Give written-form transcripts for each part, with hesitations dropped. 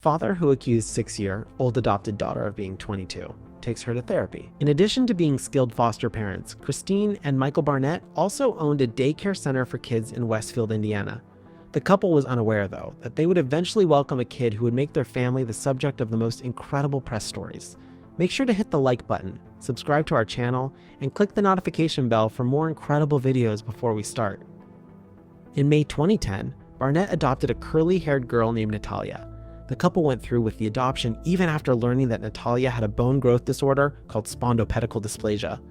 Father who accused 6-year-old adopted daughter of being 22 takes her to therapy. In addition to being skilled foster parents, Christine and Michael Barnett also owned a daycare center for kids in Westfield, Indiana. The couple was unaware, though, that they would eventually welcome a kid who would make their family the subject of the most incredible press stories. Make sure to hit the like button, subscribe to our channel, and click the notification bell for more incredible videos before we start. In May 2010, Barnett adopted a curly-haired girl named Natalia. The couple went through with the adoption even after learning that Natalia had a bone growth disorder called spondylopelvic dysplasia.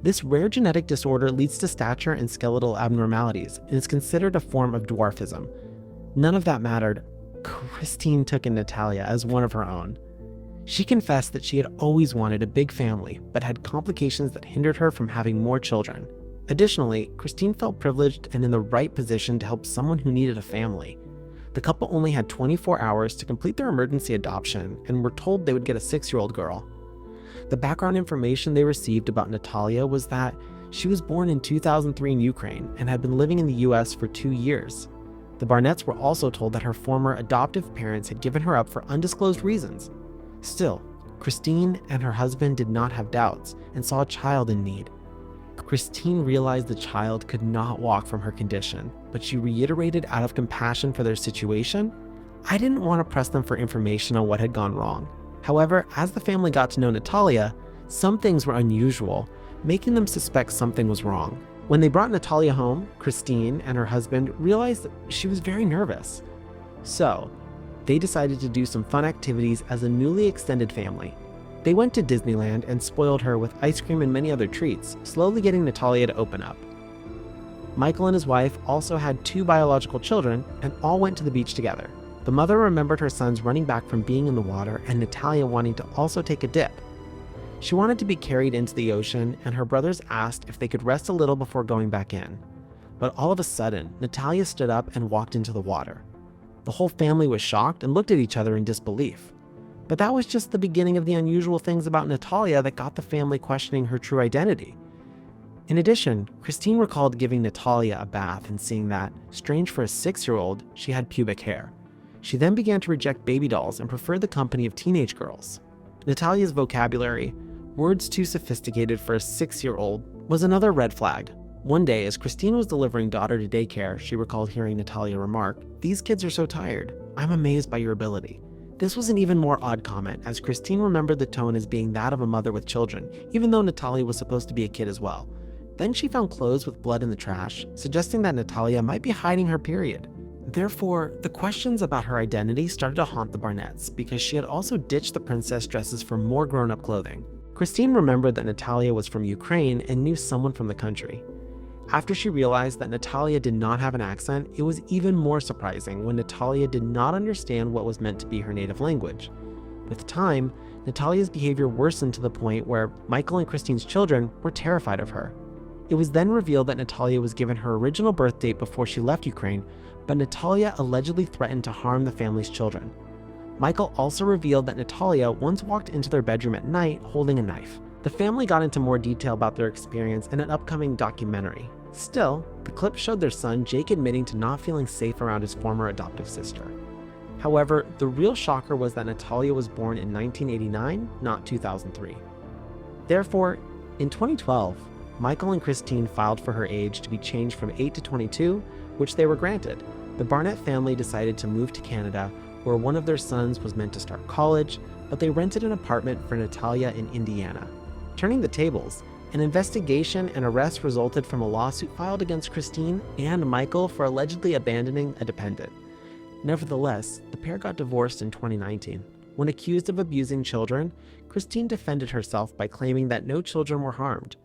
This rare genetic disorder leads to stature and skeletal abnormalities and is considered a form of dwarfism. None of that mattered. Christine took in Natalia as one of her own. She confessed that she had always wanted a big family, but had complications that hindered her from having more children. Additionally, Christine felt privileged and in the right position to help someone who needed a family. The couple only had 24 hours to complete their emergency adoption and were told they would get a 6-year-old girl. The background information they received about Natalia was that she was born in 2003 in Ukraine and had been living in the US for 2 years. The Barnetts were also told that her former adoptive parents had given her up for undisclosed reasons. Still, Christine and her husband did not have doubts and saw a child in need. Christine realized the child could not walk from her condition, but she reiterated out of compassion for their situation, "I didn't want to press them for information on what had gone wrong." However, as the family got to know Natalia, some things were unusual, making them suspect something was wrong. When they brought Natalia home, Christine and her husband realized that she was very nervous. So, they decided to do some fun activities as a newly extended family. They went to Disneyland and spoiled her with ice cream and many other treats, slowly getting Natalia to open up. Michael and his wife also had 2 biological children and all went to the beach together. The mother remembered her sons running back from being in the water and Natalia wanting to also take a dip. She wanted to be carried into the ocean, and her brothers asked if they could rest a little before going back in. But all of a sudden, Natalia stood up and walked into the water. The whole family was shocked and looked at each other in disbelief. But that was just the beginning of the unusual things about Natalia that got the family questioning her true identity. In addition, Christine recalled giving Natalia a bath and seeing that, strange for a 6-year-old, she had pubic hair. She then began to reject baby dolls and preferred the company of teenage girls. Natalia's vocabulary, words too sophisticated for a 6-year-old, was another red flag. One day, as Christine was delivering daughter to daycare, she recalled hearing Natalia remark, "These kids are so tired. I'm amazed by your ability." This was an even more odd comment, as Christine remembered the tone as being that of a mother with children, even though Natalia was supposed to be a kid as well. Then she found clothes with blood in the trash, suggesting that Natalia might be hiding her period. Therefore, the questions about her identity started to haunt the Barnetts because she had also ditched the princess dresses for more grown-up clothing. Christine remembered that Natalia was from Ukraine and knew someone from the country. After she realized that Natalia did not have an accent, it was even more surprising when Natalia did not understand what was meant to be her native language. With time, Natalia's behavior worsened to the point where Michael and Christine's children were terrified of her. It was then revealed that Natalia was given her original birth date before she left Ukraine, but Natalia allegedly threatened to harm the family's children. Michael also revealed that Natalia once walked into their bedroom at night holding a knife. The family got into more detail about their experience in an upcoming documentary. Still, the clip showed their son Jake admitting to not feeling safe around his former adoptive sister. However, the real shocker was that Natalia was born in 1989, not 2003. Therefore, in 2012, Michael and Christine filed for her age to be changed from 8 to 22, which they were granted. The Barnett family decided to move to Canada, where one of their sons was meant to start college, but they rented an apartment for Natalia in Indiana. Turning the tables, an investigation and arrest resulted from a lawsuit filed against Christine and Michael for allegedly abandoning a dependent. Nevertheless, the pair got divorced in 2019. When accused of abusing children, Christine defended herself by claiming that no children were harmed.